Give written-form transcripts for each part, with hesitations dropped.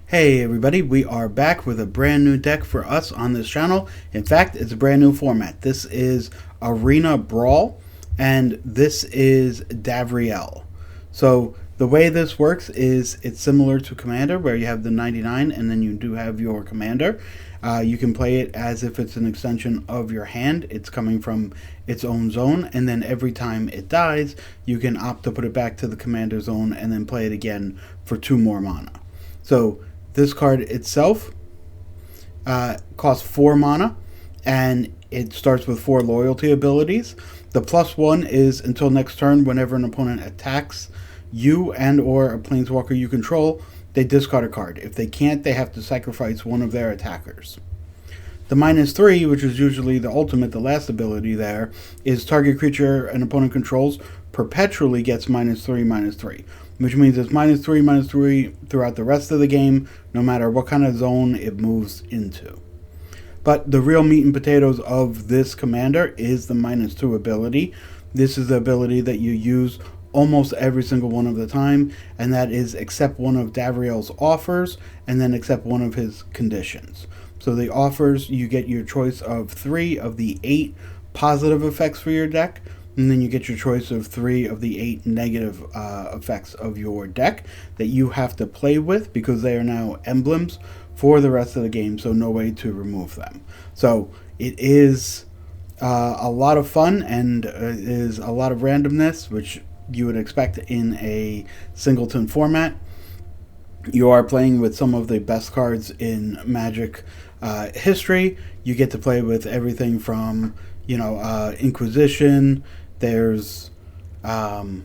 Hey everybody, we are back with a brand new deck for us on this channel. In fact, it's a brand new format. This is Arena Brawl, and this is Davriel. So the way this works is it's similar to Commander, where you have the 99 and then you do have your Commander. You can play it as if it's an extension of your hand. It's coming from its own zone, and then every time it dies, you can opt to put it back to the Commander zone and then play it again for 2 more mana. So this card itself costs 4 mana, and it starts with 4 loyalty abilities. The +1 is until next turn, whenever an opponent attacks you and or a planeswalker you control, they discard a card. If they can't, they have to sacrifice one of their attackers. The -3, which is usually the ultimate, the last ability there, is target creature an opponent controls perpetually gets -3/-3, which means it's -3/-3 throughout the rest of the game, no matter what kind of zone it moves into. But the real meat and potatoes of this commander is the -2 ability. This is the ability that you use almost every single one of the time, and that is accept one of Davriel's offers and then accept one of his conditions. So the offers, you get your choice of 3 of the 8 positive effects for your deck, and then you get your choice of 3 of the 8 negative effects of your deck that you have to play with, because they are now emblems for the rest of the game, so no way to remove them. So it is a lot of fun, and is a lot of randomness, which you would expect in a singleton format. You are playing with some of the best cards in Magic history. You get to play with everything from, Inquisition. There's so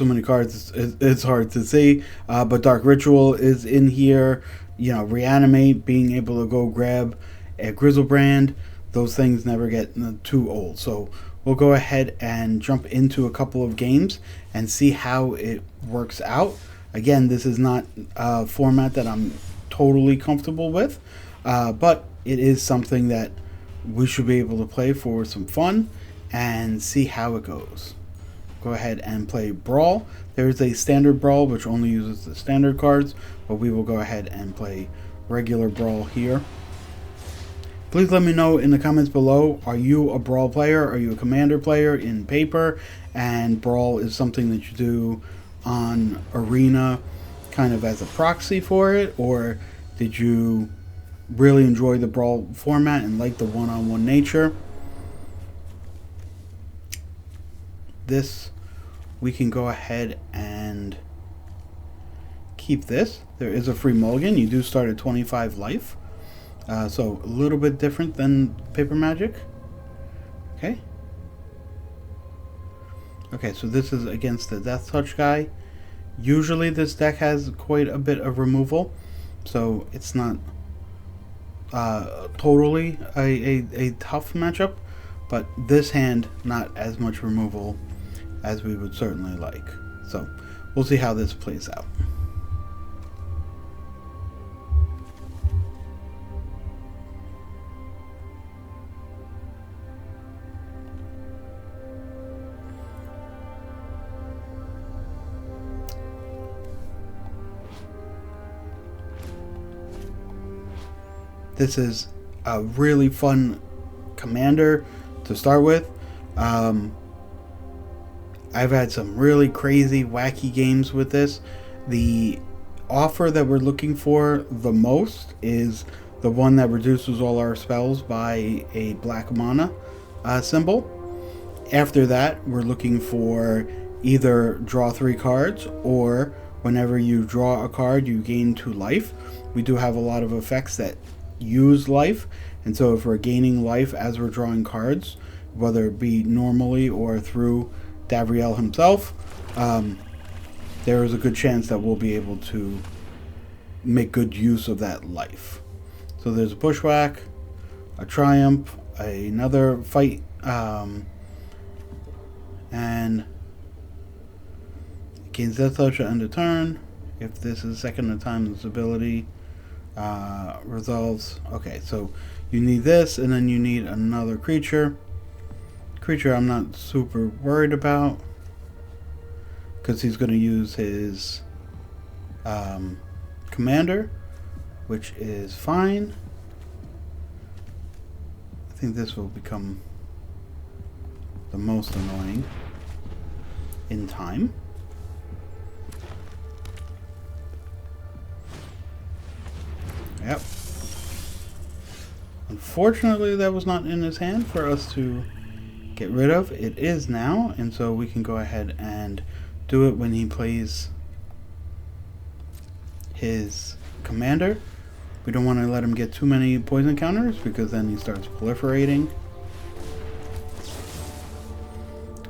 many cards, it's hard to see, but Dark Ritual is in here. Reanimate, being able to go grab a Grizzlebrand. Those things never get too old. So we'll go ahead and jump into a couple of games and see how it works out. Again, this is not a format that I'm totally comfortable with, but it is something that we should be able to play for some fun and see how it goes. Go ahead and play Brawl. There's a standard Brawl which only uses the standard cards, but we will go ahead and play regular Brawl here. Please let me know in the comments below, are you a Brawl player? Are you a Commander player in paper? And Brawl is something that you do on Arena kind of as a proxy for it? Or did you really enjoy the Brawl format and like the one-on-one nature? This, we can go ahead and keep this. There is a free mulligan. You do start at 25 life. So a little bit different than Paper Magic. Okay. Okay, so this is against the Death Touch guy. Usually this deck has quite a bit of removal, so it's not totally a tough matchup, but this hand, not as much removal as we would certainly like. So we'll see how this plays out. This is a really fun commander to start with. I've had some really crazy, wacky games with this. The offer that we're looking for the most is the one that reduces all our spells by a black mana symbol. After that, we're looking for either draw 3 cards, or whenever you draw a card, you gain 2 life. We do have a lot of effects that use life, and so if we're gaining life as we're drawing cards, whether it be normally or through Davriel himself, there is a good chance that we'll be able to make good use of that life. So there's a Bushwhack, a Triumph, another Fight, and gains Death Touch at end of turn. If this is second time this ability resolves. Okay, so you need this, and then you need another creature. I'm not super worried about. because he's going to use his commander, which is fine. I think this will become the most annoying in time. Yep. Unfortunately, that was not in his hand for us to get rid of. It is now, and so we can go ahead and do it when he plays his commander. We don't want to let him get too many poison counters because then he starts proliferating.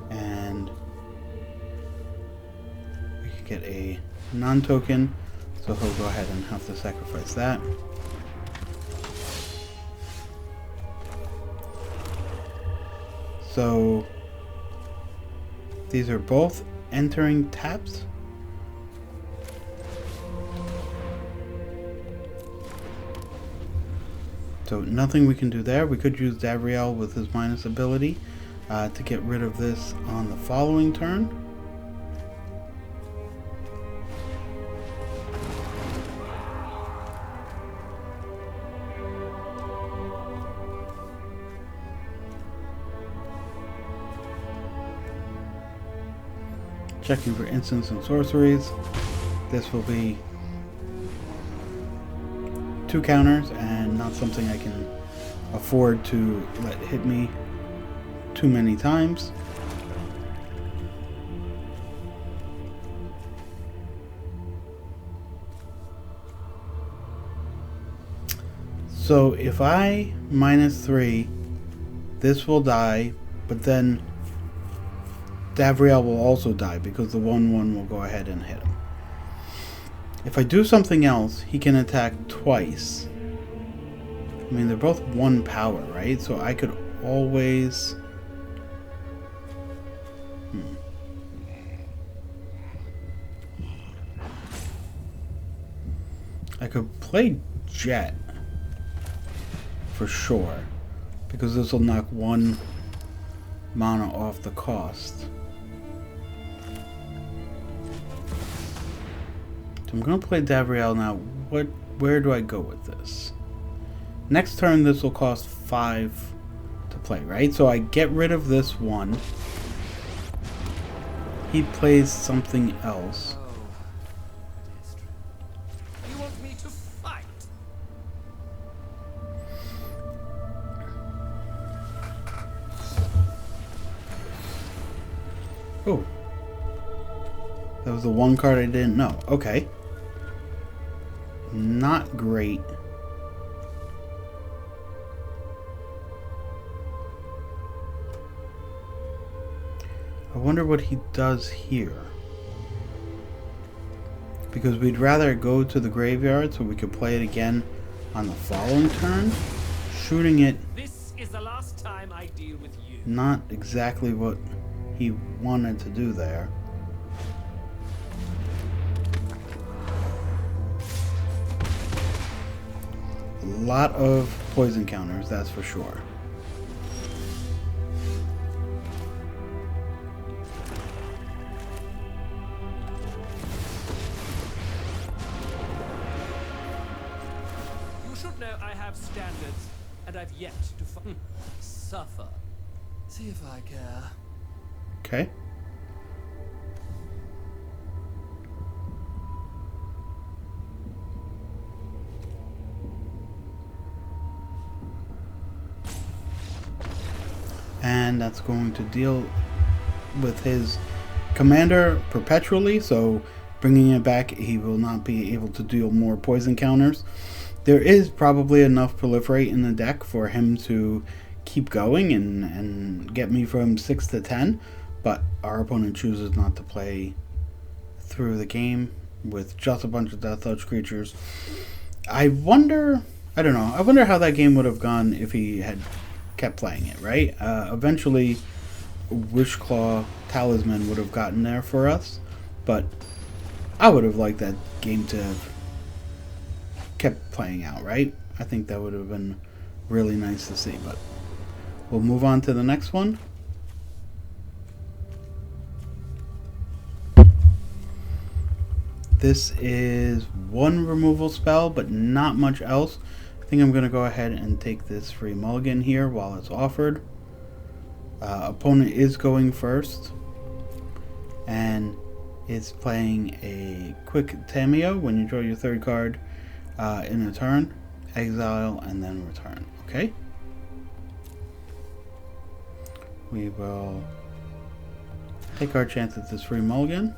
And we could get a non-token, so he'll go ahead and have to sacrifice that. So these are both entering taps. So nothing we can do there. We could use Davriel with his minus ability to get rid of this on the following turn. Checking for instants and sorceries. This will be 2 counters and not something I can afford to let hit me too many times. So if I -3, this will die, but then Davriel will also die because the 1/1 will go ahead and hit him. If I do something else, he can attack twice. I mean, they're both 1 power, right? So I could always... I could play Jet for sure, because this will knock 1 mana off the cost. So I'm going to play Davriel now. Where do I go with this? Next turn, this will cost 5 to play, right? So I get rid of this 1. He plays something else. You want me to fight? Oh. That was the 1 card I didn't know. Okay. Not great. I wonder what he does here. Because we'd rather go to the graveyard so we could play it again on the following turn. Shooting it. This is the last time I deal with you. Not exactly what he wanted to do there. A lot of poison counters, that's for sure. You should know I have standards, and I've yet to suffer. See if I care. Okay. And that's going to deal with his commander perpetually, so bringing it back, he will not be able to deal more poison counters. There is probably enough proliferate in the deck for him to keep going and get me from 6 to 10, but our opponent chooses not to play through the game with just a bunch of Death Touch creatures. I wonder how that game would have gone if he had kept playing it, right? Eventually, Wishclaw Talisman would have gotten there for us, but I would have liked that game to have kept playing out, right? I think that would have been really nice to see, but we'll move on to the next one. This is one removal spell, but not much else. I think I'm going to go ahead and take this free mulligan here while it's offered. Opponent is going first, and is playing a quick Tameo. When you draw your third card in a turn, exile and then return. Okay? We will take our chance at this free mulligan.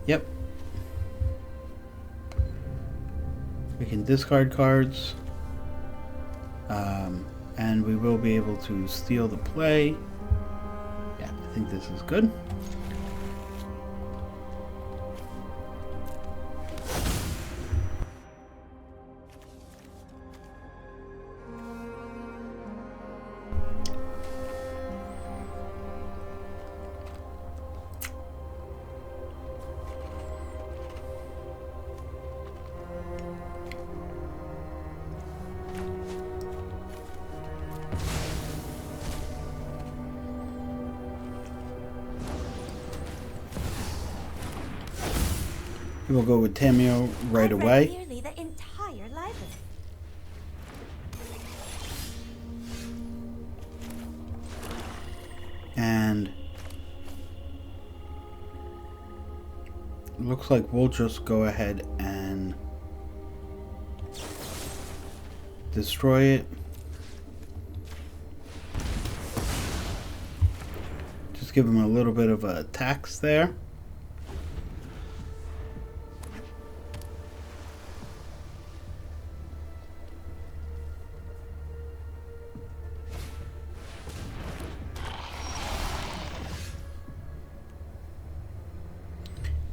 Yep. We can discard cards. And we will be able to steal the play. Yeah, I think this is good. We'll go with Tameo right away. Nearly the entire library. And looks like we'll just go ahead and destroy it. Just give him a little bit of a tax there.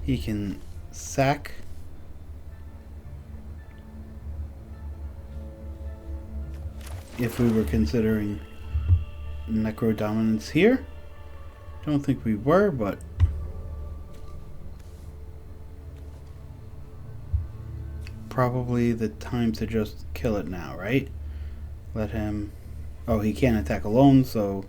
He can sack. If we were considering Necro Dominance here. Don't think we were, but probably the time to just kill it now, right? Let him... Oh, he can't attack alone, so...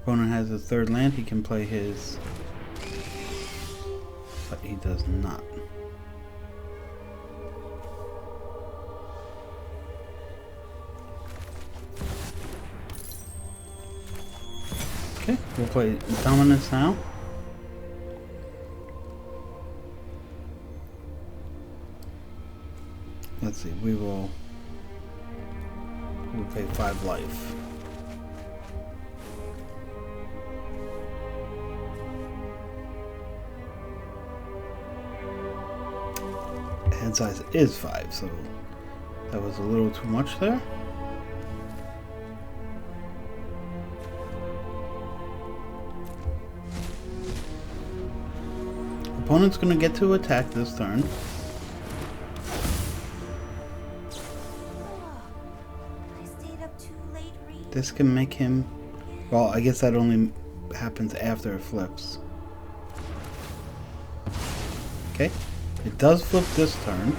Opponent has a third land, he can play his, but he does not. Okay, we'll play Dominance now. Let's see, we'll pay 5 life. Hand size is 5, so that was a little too much there. Opponent's gonna get to attack this turn. This can make him... Well, I guess that only happens after it flips. Okay. It does flip this turn.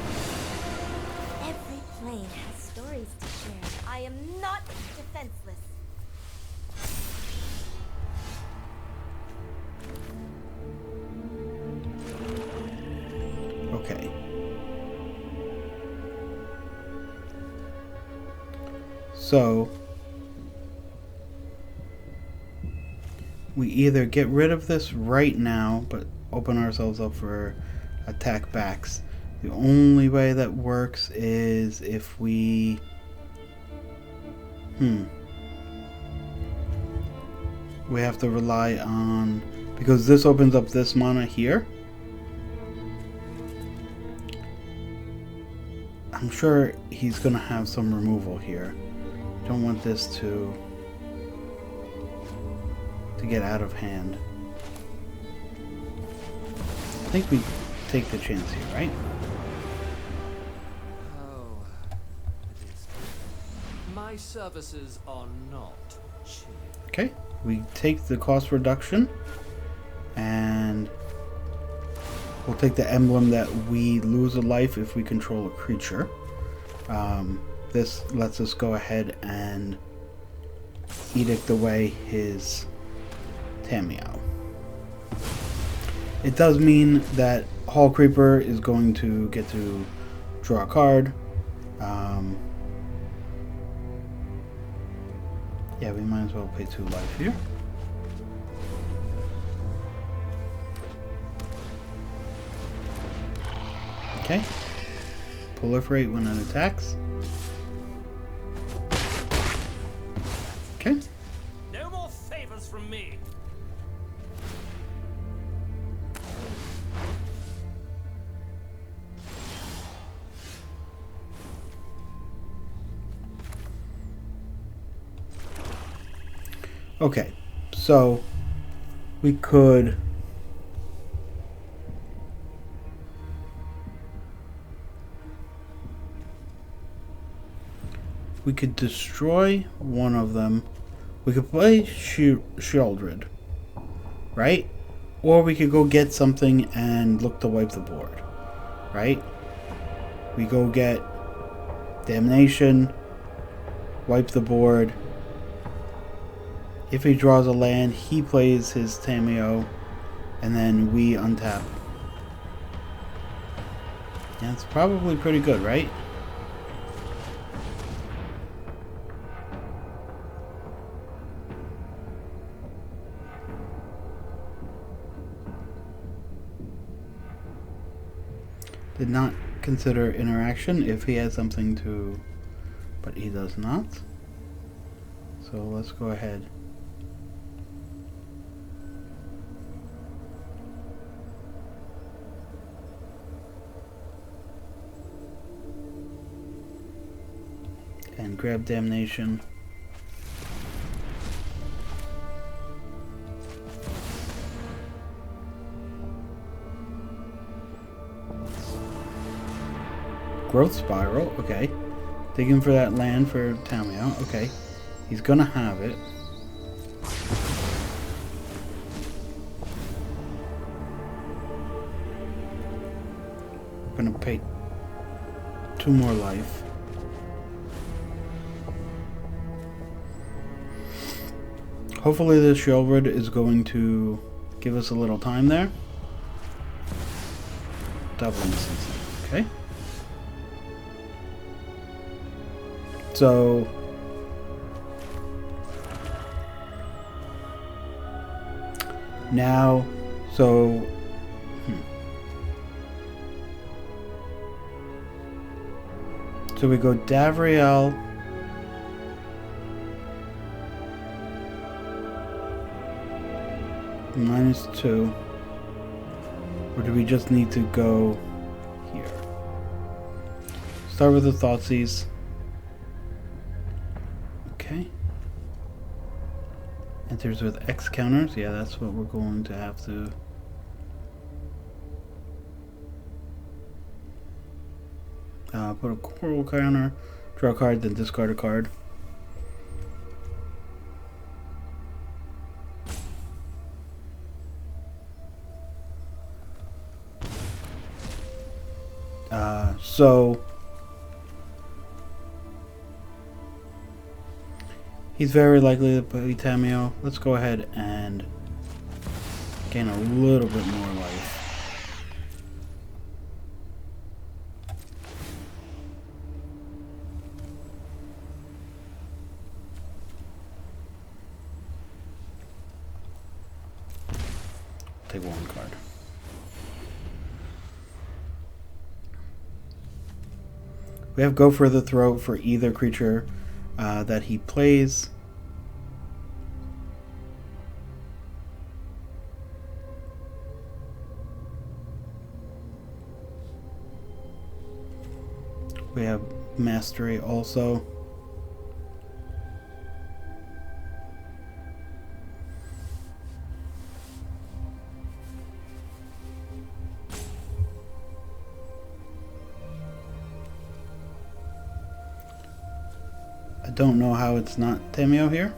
Every plane has stories to share. I am not defenseless. Okay. So we either get rid of this right now, but open ourselves up for attack backs. The only way that works is if we we have to rely on, because this opens up this mana here. I'm sure he's gonna have some removal here. Don't want this to get out of hand. I think we take the chance here, right? Oh, it is. My services are not cheap. Okay. we take the cost reduction, and we'll take the emblem that we lose a life if we control a creature. This lets us go ahead and edict away his Tamiyo. It does mean that Hall Creeper is going to get to draw a card. Yeah, we might as well pay 2 life here. Okay. Proliferate when it attacks. Okay. No more favors from me. Okay, so we could destroy one of them. We could play Shieldred, right? Or we could go get something and look to wipe the board, right? We go get Damnation, wipe the board. If he draws a land, he plays his Tamiyo, and then we untap. Yeah, it's probably pretty good, right? Did not consider interaction if he has something to, but he does not. So let's go ahead. And grab Damnation. Growth Spiral, okay. Digging for that land for Tamiyo, okay. He's gonna have it. Gonna pay 2 more life. Hopefully this Shieldred is going to give us a little time there. Double instance. Okay. So now, so so we go Davriel, -2, or do we just need to go here? Start with the Thoughtseize. Okay. Enters with X counters. Yeah, that's what we're going to have to. Put a coral counter, draw a card, then discard a card. So he's very likely to play Tamiyo. Let's go ahead and gain a little bit more life. Take 1 card. We have Go for the Throat for either creature that he plays. We have Mastery also. I don't know how it's not Tamiyo here.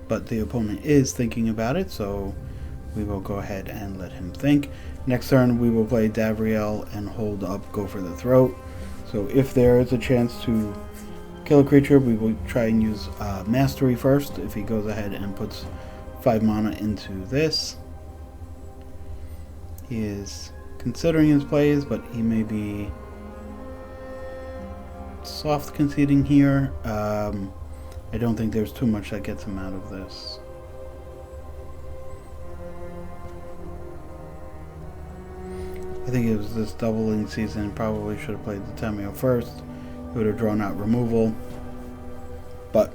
but the opponent is thinking about it, so we will go ahead and let him think. Next turn we will play Davriel and hold up Go for the Throat. So if there is a chance to kill a creature, we will try and use Mastery first if he goes ahead and puts 5 mana into this. He is considering his plays, but he may be soft conceding here. I don't think there's too much that gets him out of this. I think it was this doubling season. Probably should have played the Tameo first. He would have drawn out removal. But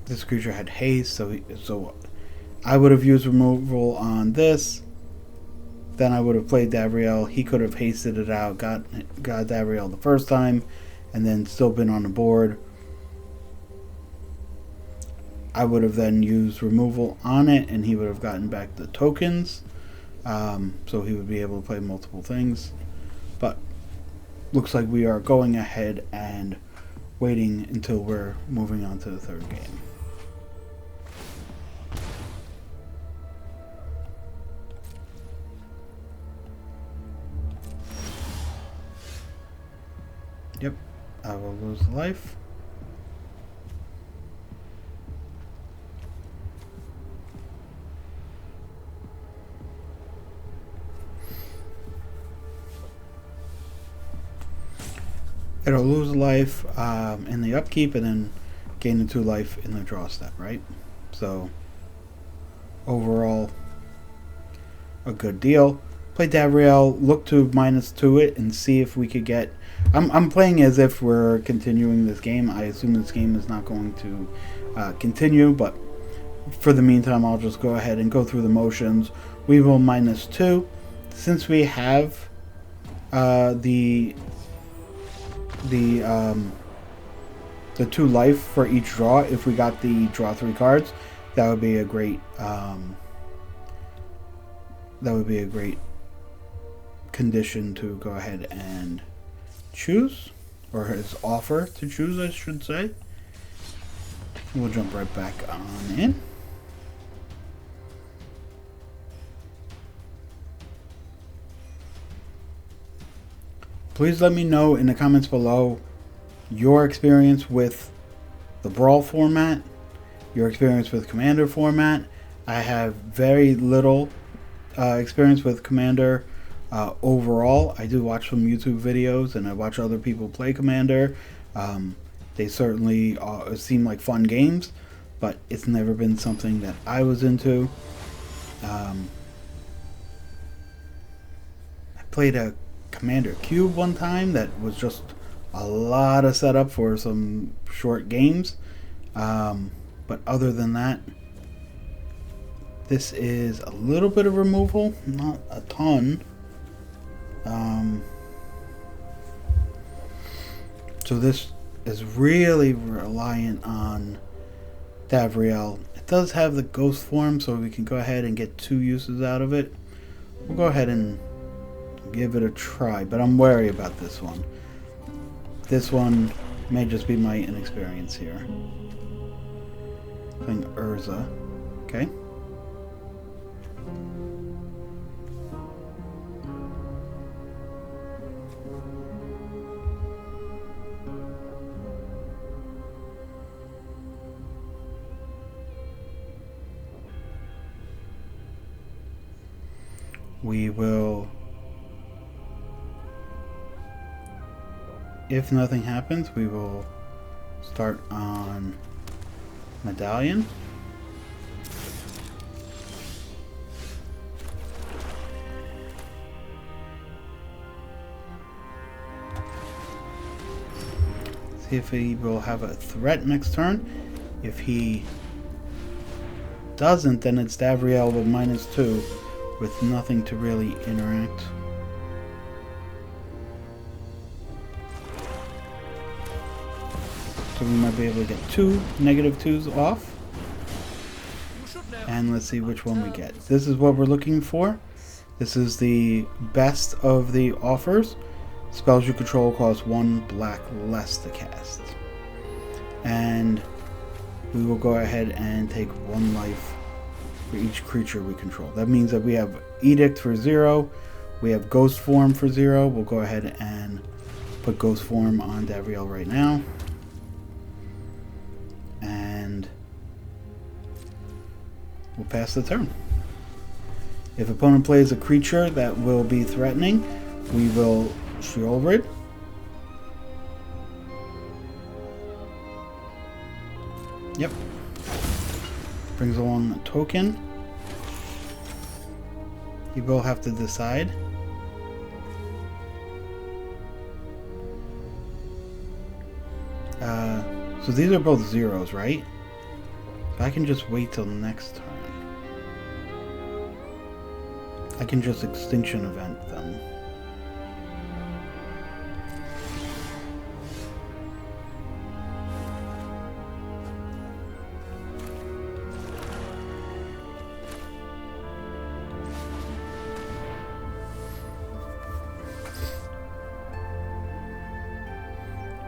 this creature had haste, so I would have used removal on this. Then I would have played Davriel. He could have hasted it out, got Davriel the first time, and then still been on the board. I would have then used removal on it, and he would have gotten back the tokens. So he would be able to play multiple things. But looks like we are going ahead and waiting until we're moving on to the third game. Yep, I will lose life. It'll lose life in the upkeep and then gain the 2 life in the draw step, right? So overall, a good deal. Play Davriel, look to -2 it and see if we could get... I'm playing as if we're continuing this game. I assume this game is not going to continue, but for the meantime, I'll just go ahead and go through the motions. We will -2. Since we have the 2 life for each draw, if we got the draw 3 cards, that would be a great condition to go ahead and choose, or his offer to choose, I should say. We'll jump right back on in. Please let me know in the comments below your experience with the Brawl format, your experience with Commander format. I have very little experience with Commander overall. I do watch some YouTube videos and I watch other people play Commander. They certainly seem like fun games, but it's never been something that I was into. I played a Commander Cube one time that was just a lot of setup for some short games, but other than that, this is a little bit of removal, not a ton. So this is really reliant on Davriel. It does have the ghost form, so we can go ahead and get 2 uses out of it. We'll go ahead and give it a try, but I'm wary about this one. This one may just be my inexperience here. Playing Urza. Okay. We will, if nothing happens, we will start on Medallion. See if he will have a threat next turn. If he doesn't, then it's Davriel with -2 with nothing to really interact. So we might be able to get 2 -2s off. And let's see which one we get. This is what we're looking for. This is the best of the offers. Spells you control cost 1 black less to cast. and we will go ahead and take 1 life for each creature we control. That means that we have Edict for 0, we have Ghost Form for 0. We'll go ahead and put Ghost Form on Davriel right now. And we'll pass the turn. If opponent plays a creature that will be threatening, we will Sheolred. Yep. Brings along a token. You will have to decide. So these are both zeros, right? So I can just wait till next turn. I can just extinction event them.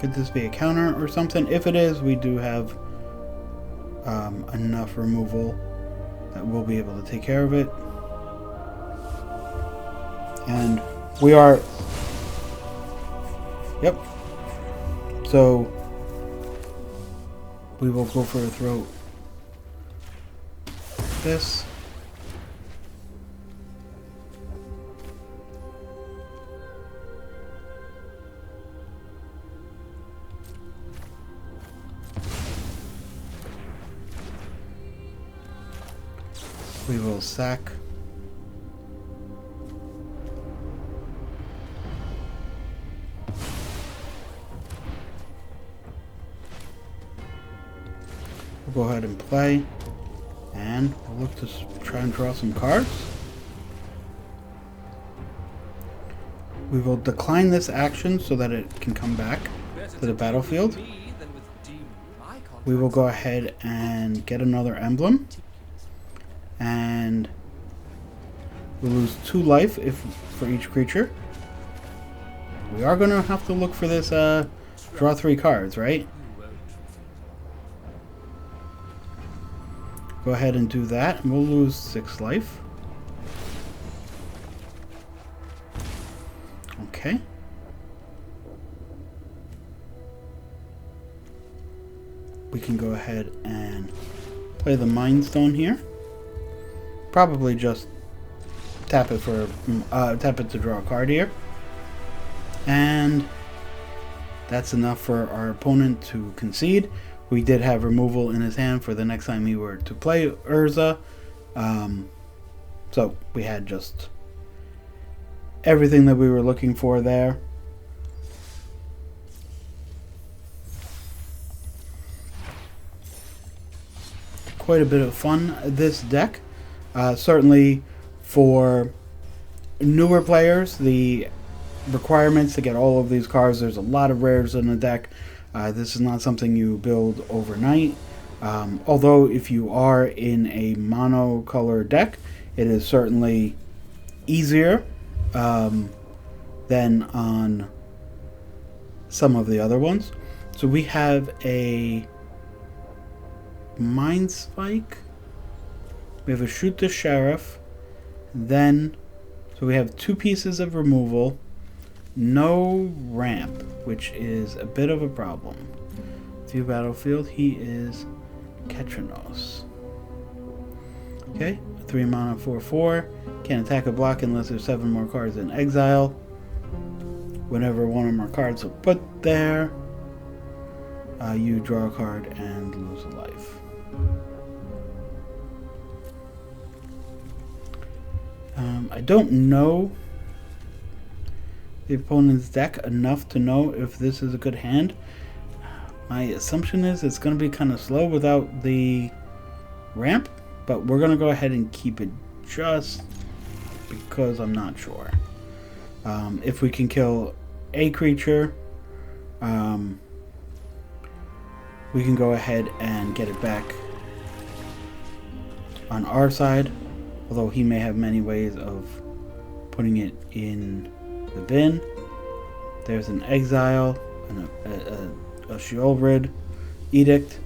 Could this be a counter or something? If it is, we do have enough removal that we'll be able to take care of it. And we are... Yep. So we will go for a throw. This. We will sack. We'll go ahead and play, and we'll look to try and draw some cards. We will decline this action so that it can come back to the battlefield. We will go ahead and get another emblem. And we'll lose 2 life for each creature. We are going to have to look for this draw 3 cards, right? Go ahead and do that, and we'll lose 6 life. Okay. We can go ahead and play the Mind Stone here. Probably just tap it to draw a card here, and that's enough for our opponent to concede. We did have removal in his hand for the next time he were to play Urza, so we had just everything that we were looking for there. Quite a bit of fun, this deck. Certainly for newer players, the requirements to get all of these cards, there's a lot of rares in the deck. This is not something you build overnight. Although if you are in a monocolor deck, it is certainly easier than on some of the other ones. So we have a Mind Spike. We have a Shoot the Sheriff. Then, so we have 2 pieces of removal. No ramp, which is a bit of a problem. View battlefield, he is Ketranos. Okay, 3 mana 4/4. Can't attack or block unless there's 7 more cards in exile. Whenever one or more cards are put there, you draw a card and lose a life. I don't know the opponent's deck enough to know if this is a good hand. My assumption is it's going to be kind of slow without the ramp, but we're going to go ahead and keep it just because I'm not sure. If we can kill a creature, we can go ahead and get it back on our side, although he may have many ways of putting it in the bin. There's an exile and a Sheolred Edict.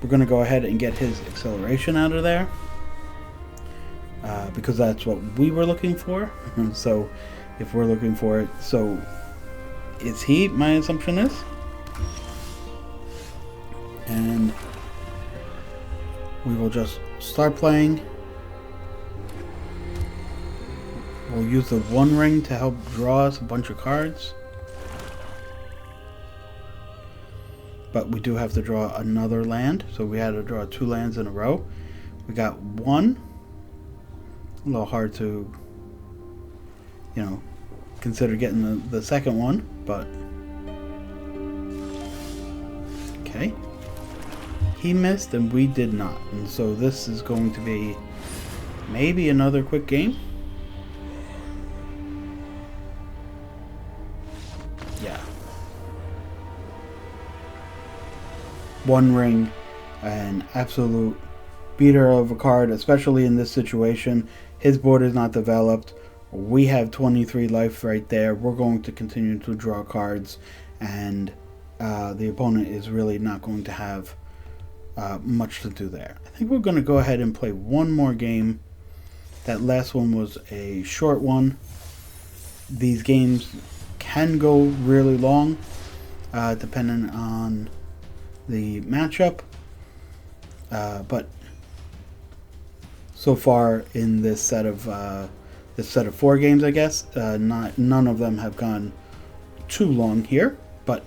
We're going to go ahead and get his acceleration out of there. Because that's what we were looking for. So if we're looking for it, so is he, my assumption is. And we will just start playing. We'll use the One Ring to help draw us a bunch of cards. But we do have to draw another land, so we had to draw 2 lands in a row. We got 1. A little hard to, you know, consider getting the second one, but okay. He missed and we did not, and so this is going to be maybe another quick game. Yeah. One Ring, an absolute beater of a card, especially in this situation. His board is not developed. We have 23 life right there. We're going to continue to draw cards, and the opponent is really not going to have much to do there. I think we're going to go ahead and play one more game. That last one was a short one. These games can go really long, depending on the matchup. But so far in this set of 4 games, I guess, none of them have gone too long here, but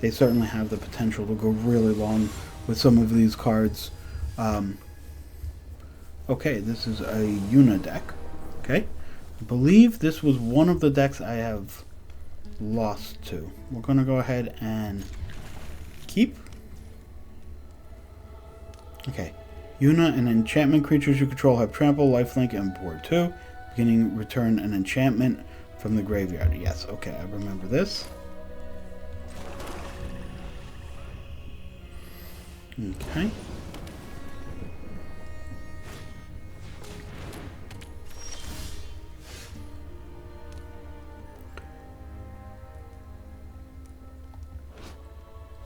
they certainly have the potential to go really long with some of these cards. Okay, this is a Una deck. Okay, I believe this was one of the decks I have lost to. We're going to go ahead and keep. Okay. Una and enchantment creatures you control have trample, lifelink, and board 2. Beginning, return an enchantment from the graveyard. Yes, okay, I remember this. Okay.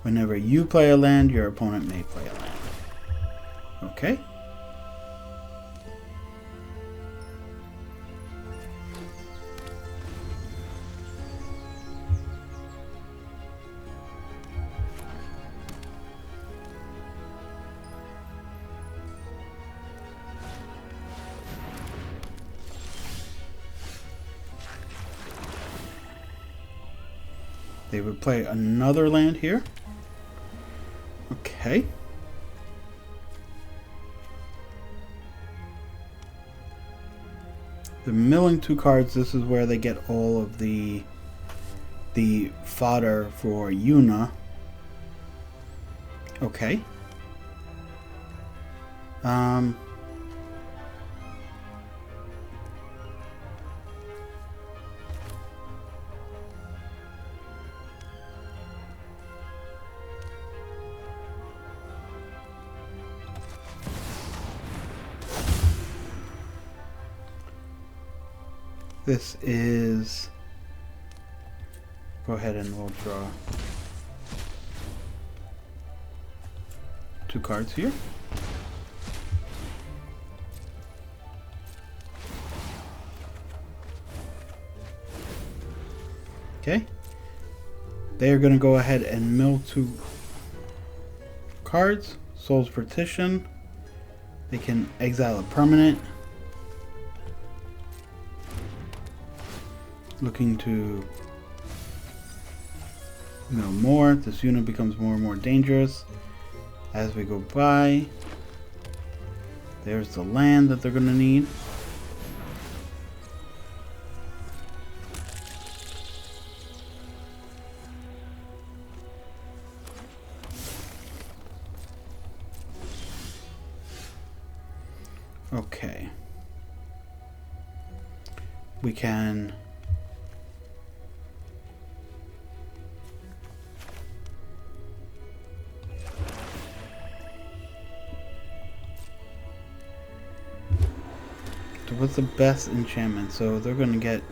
Whenever you play a land, your opponent may play a land. Okay. They would play another land here. Okay. They're milling 2 cards. This is where they get all of the fodder for Una. Okay. This is, go ahead and we'll draw 2 cards here. Okay. They are going to go ahead and mill 2 cards. Soul's Partition. They can exile a permanent. Looking to mill more. This unit becomes more and more dangerous as we go by. There's the land that they're going to need. Okay. We can what's the best enchantment? So they're going to get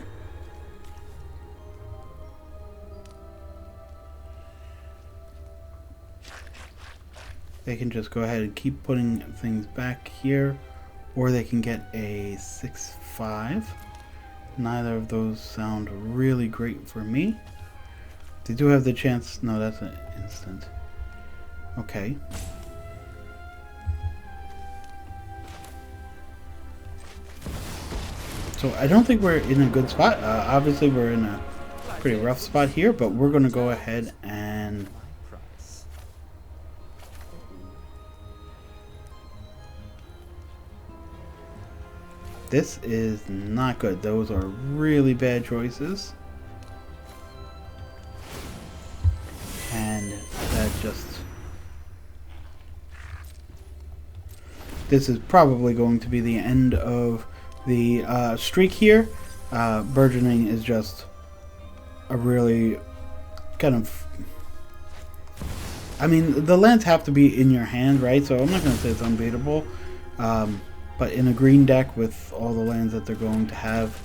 they can just go ahead and keep putting things back here, or they can get a 6/5. Neither of those sound really great for me. They do have the chance. No, that's an instant. Okay. So I don't think we're in a good spot. Obviously, we're in a pretty rough spot here, but we're going to go ahead and this is not good. Those are really bad choices. And that just... This is probably going to be the end of the streak here. Burgeoning is just a really kind of... I mean, the lands have to be in your hand, right? So I'm not going to say it's unbeatable. But in a green deck with all the lands that they're going to have,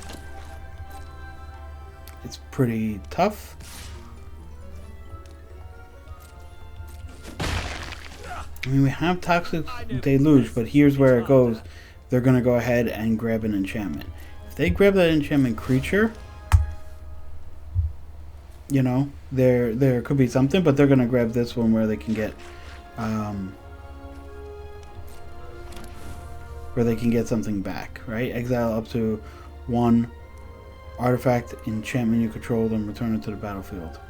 it's pretty tough. I mean, we have Toxic Deluge, but here's where it goes. They're going to go ahead and grab an enchantment. If they grab that enchantment creature, you know, there could be something, but they're going to grab this one where they can get something back, right? Exile up to 1 artifact, enchantment you control, then return it to the battlefield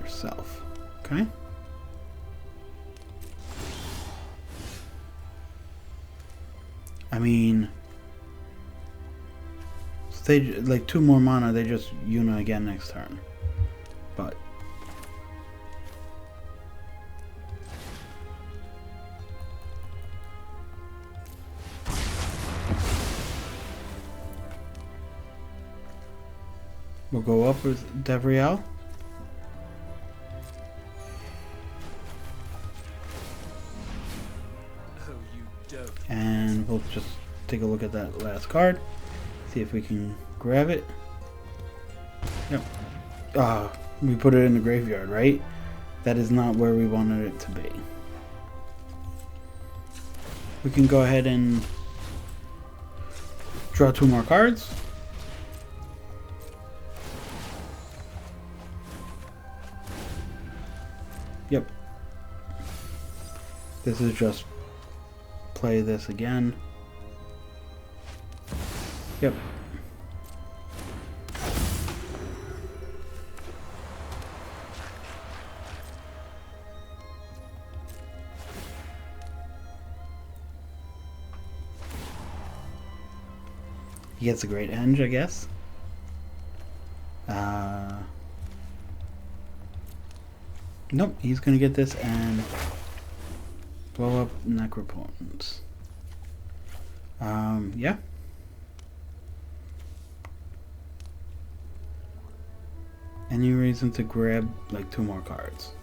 yourself. Okay? I mean, they like 2 more mana, they just Una again next turn. But we'll go up with Davriel. And we'll just take a look at that last card. See if we can grab it. Yep. We put it in the graveyard, right? That is not where we wanted it to be. We can go ahead and draw 2 more cards. Yep. This is just play this again. Yep. He gets a great henge, I guess. Nope, he's gonna get this and blow up Necropotence. Yeah. Any reason to grab like 2 more cards?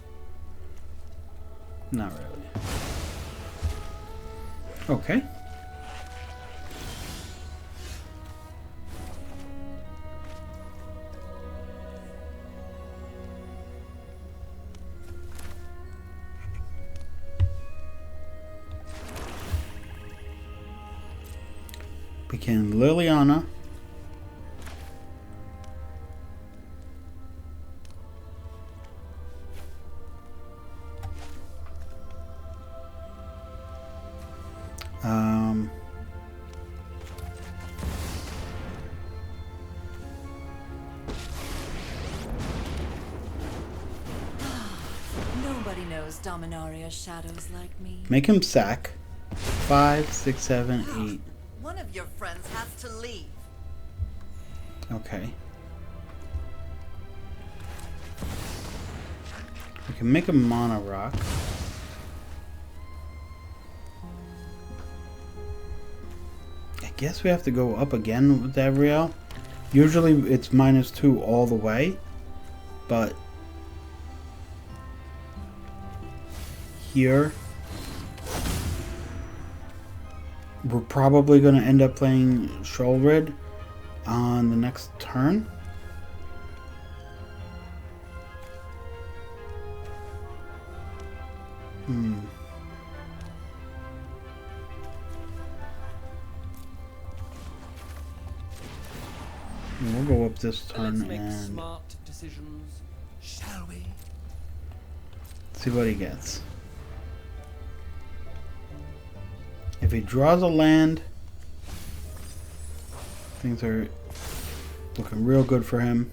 Not really. Okay. We can Liliana. Nobody knows Dominaria shadows like me. Make him sack. 5, 6, 7, 8. One of your friends has to leave. Okay. We can make a mana rock. I guess we have to go up again with Davriel. Usually it's -2 all the way, but here we're probably going to end up playing Sholred on the next turn. this Let's turn make and smart decisions, shall we? see what he gets. If he draws a land, things are looking real good for him.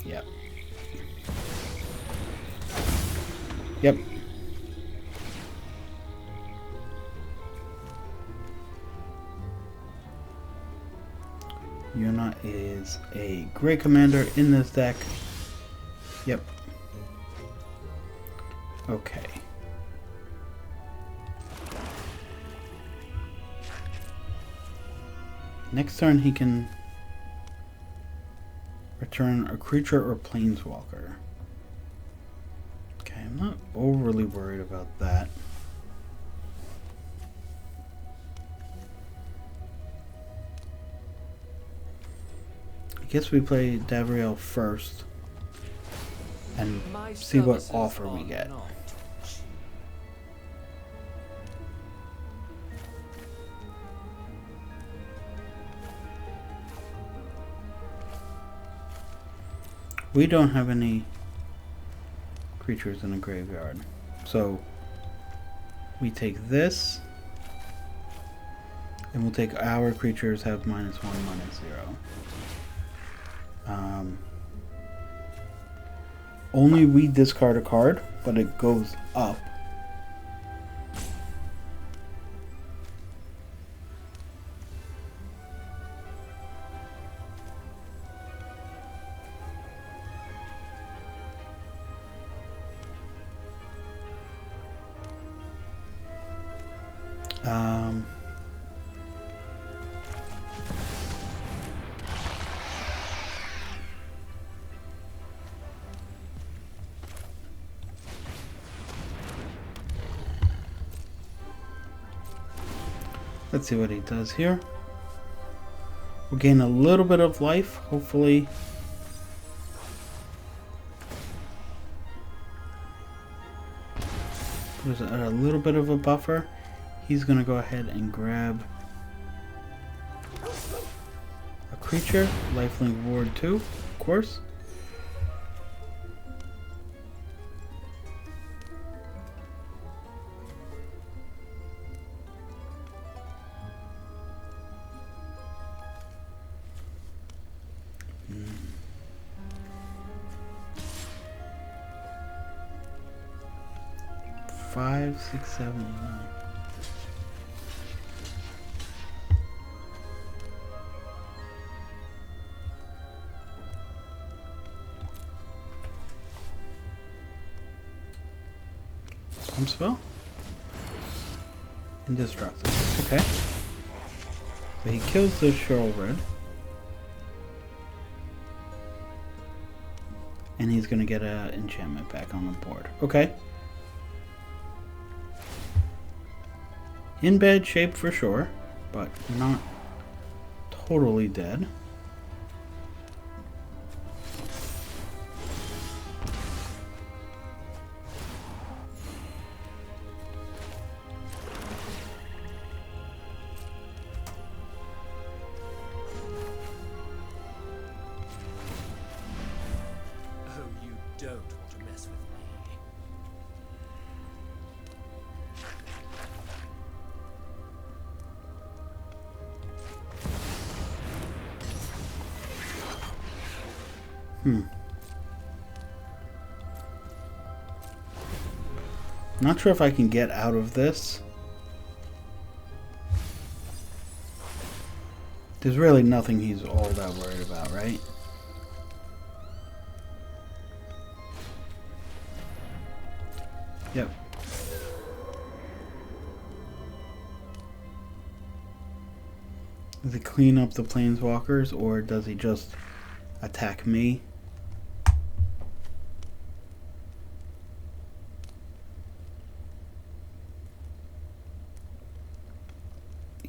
Yep. Yep. Yuna is a great commander in this deck. Yep. Okay. Next turn he can return a creature or planeswalker. Okay, I'm not overly worried about that. I guess we play Davriel first and My see what services offer we are get. not cheap. We don't have any creatures in the graveyard, so we take this and we'll take our creatures have -1, -0. Only we discard a card, but it goes up. Let's see what he does here. We'll gain a little bit of life, hopefully. There's a little bit of a buffer. He's gonna go ahead and grab a creature, lifelink ward 2, of course. Five, 6, 7, 9. Swamp spell? Indestructible. Okay. So he kills the Sheryl Red. And he's gonna get an enchantment back on the board. Okay. In bad shape for sure, but not totally dead. Oh, you don't want to mess with me. Not sure if I can get out of this. There's really nothing he's all that worried about, right? Yep. Does he clean up the planeswalkers, or does he just attack me?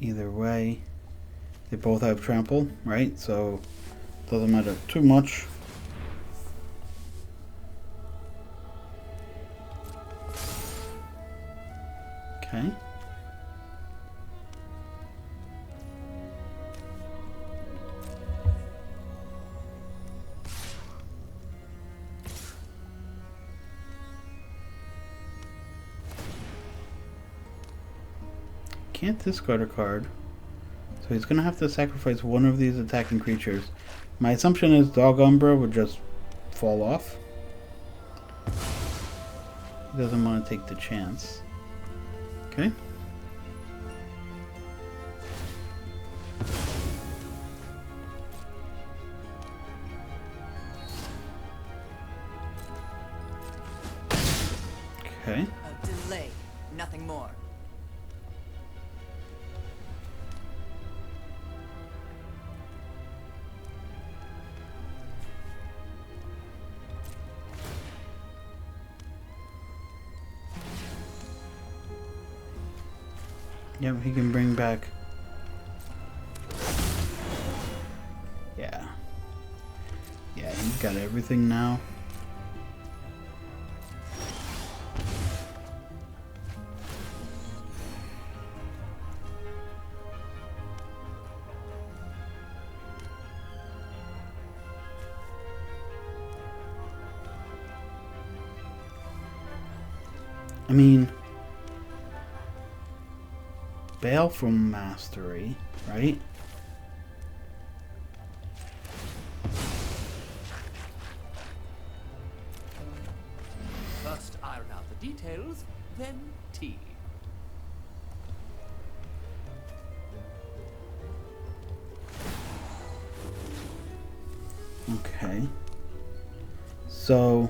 Either way, they both have trample, right? So doesn't matter too much. Okay. can't discard a card. So he's gonna have to sacrifice one of these attacking creatures. My assumption is Dog Umbra would just fall off. He doesn't want to take the chance. Okay. Okay. A delay, nothing more. Yep, he can bring back. Yeah. Yeah, he's got everything now. I mean, Baleful Mastery, right? First iron out the details, then tea. Okay. So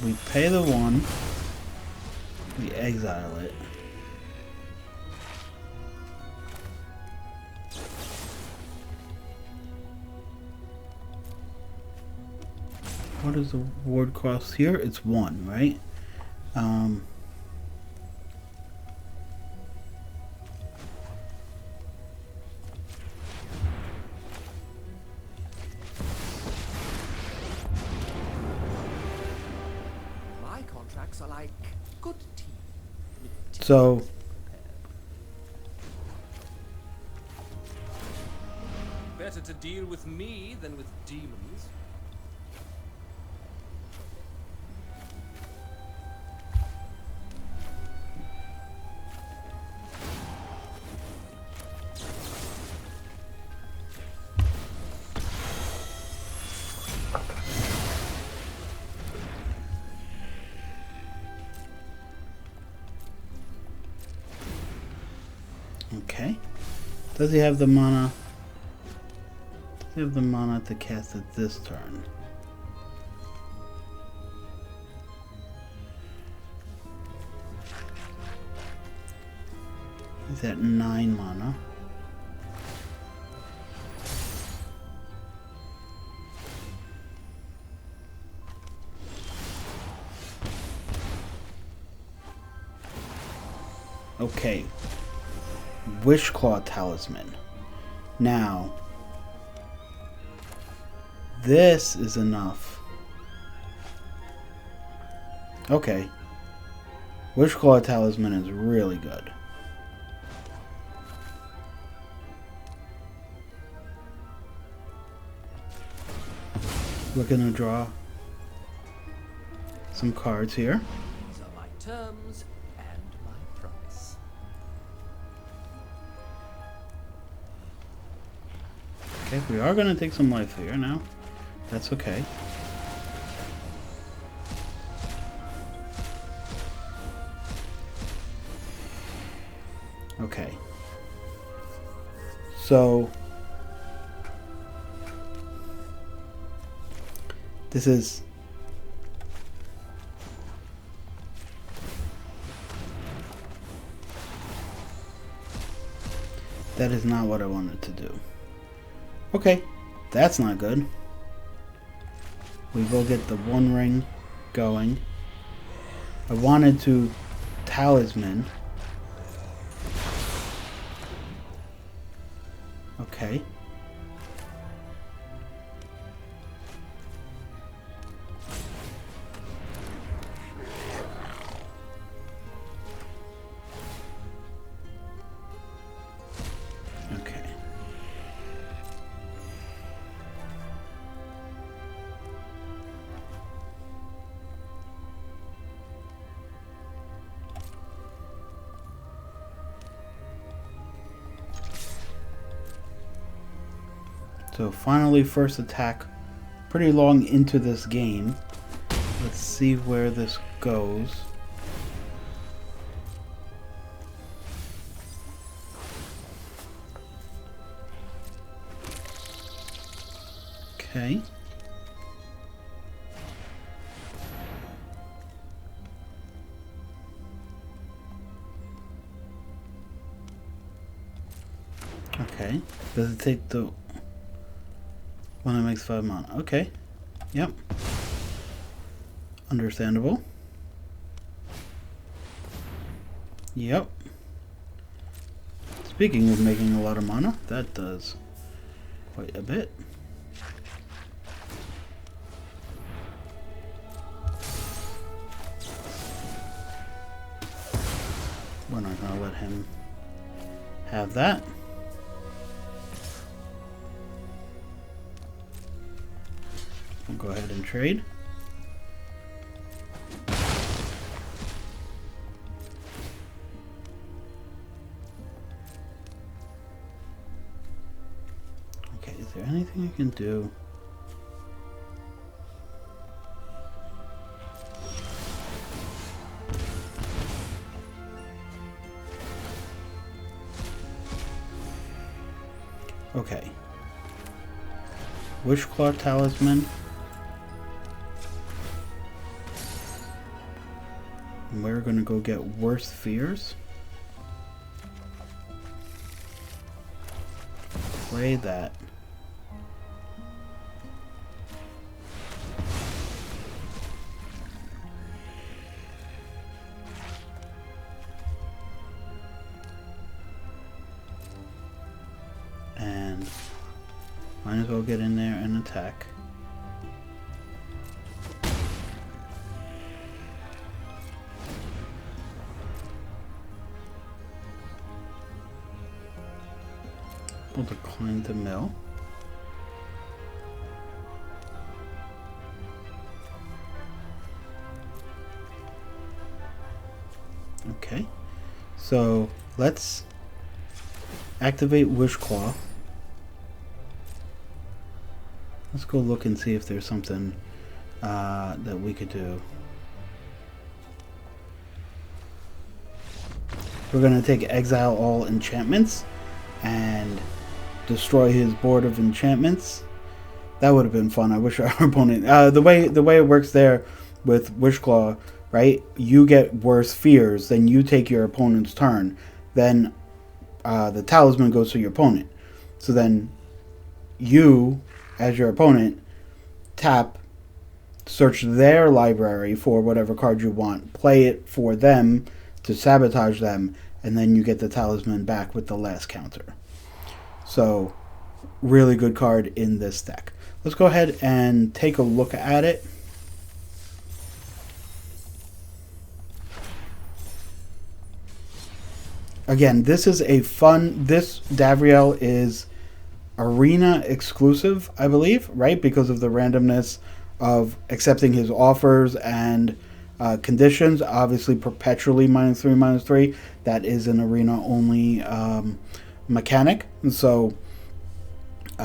we pay the one, we exile it. What is the ward cost here? It's 1, right? My contracts are like good tea. So Better to deal with me than with demons. okay. Does he have the mana? Does he have the mana to cast it this turn? He's at 9 mana. Okay. Wishclaw Talisman. Now, this is enough. Okay. Wishclaw Talisman is really good. We're gonna draw some cards here. These are my terms and my price. Okay, we are gonna take some life here now. That's okay. Okay. So this is that is not what I wanted to do. Okay, that's not good. We will get the one ring going. I wanted to talisman. Okay. So finally, first attack, pretty long into this game. Let's see where this goes. Okay. Okay. Does it take the one that makes 5 mana? Okay. Yep. Understandable. Yep. Speaking of making a lot of mana, that does quite a bit. We're not going to let him have that. We'll go ahead and trade. Okay, is there anything I can do? Okay. Wishclaw Talisman. And we're gonna go get Worst Fears. Play that. And might as well get in there and attack. We'll decline to mill. Okay, so let's activate Wishclaw. Let's go look and see if there's something that we could do. We're going to take exile all enchantments and destroy his board of enchantments. That would have been fun. I wish our opponent... the way it works there with Wishclaw, right? You get Worst Fears, then you take your opponent's turn. Then the talisman goes to your opponent. So then you, as your opponent, tap, search their library for whatever card you want, play it for them to sabotage them, and then you get the talisman back with the last counter. So, really good card in this deck. Let's go ahead and take a look at it. Again, this is a fun... This Davriel is Arena exclusive, I believe, right? Because of the randomness of accepting his offers and conditions. Obviously, perpetually -3/-3. That is an Arena only mechanic. And so,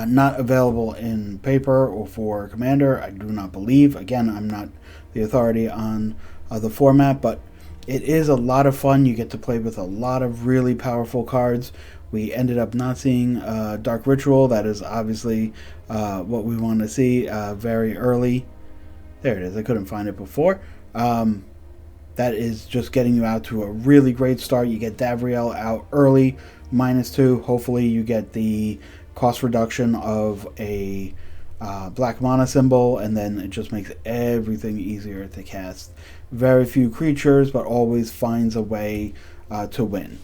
not available in paper or for Commander, I do not believe. Again, I'm not the authority on the format, but it is a lot of fun. You get to play with a lot of really powerful cards. We ended up not seeing Dark Ritual. That is obviously what we want to see very early. There it is. I couldn't find it before. That is just getting you out to a really great start. You get Davriel out early, -2. Hopefully you get the cost reduction of a black mana symbol, and then it just makes everything easier to cast. Very few creatures, but always finds a way to win.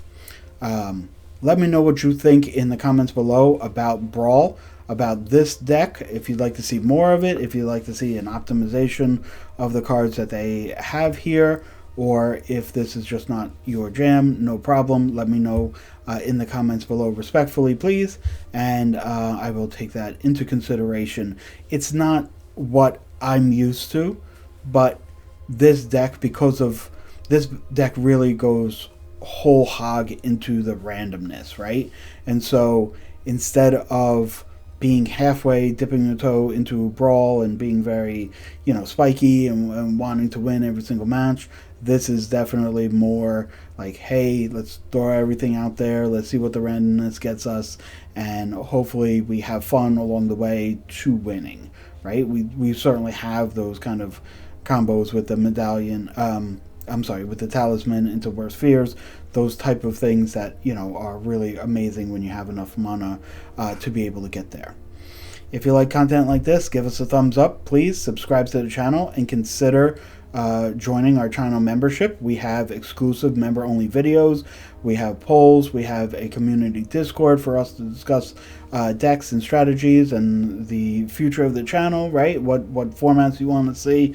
Let me know what you think in the comments below about Brawl, about this deck, if you'd like to see more of it, if you'd like to see an optimization of the cards that they have here, or if this is just not your jam, no problem. Let me know in the comments below respectfully, please, and I will take that into consideration. It's not what I'm used to, but this deck, because of this deck really goes whole hog into the randomness, right? And so instead of being halfway dipping your toe into Brawl and being very, spiky and wanting to win every single match. This is definitely more like, hey, let's throw everything out there. Let's see what the randomness gets us, and hopefully we have fun along the way to winning, right? We certainly have those kind of combos with the medallion, with the talisman into worst fears, those type of things that, are really amazing when you have enough mana to be able to get there. If you like content like this, give us a thumbs up, please. Subscribe to the channel and consider joining our channel membership. We have exclusive member-only videos. We have polls. We have a community Discord for us to discuss decks and strategies and the future of the channel, right? What formats you want to see.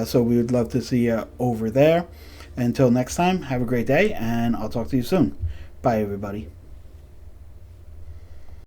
So we would love to see you over there. Until next time, have a great day, and I'll talk to you soon. Bye, everybody.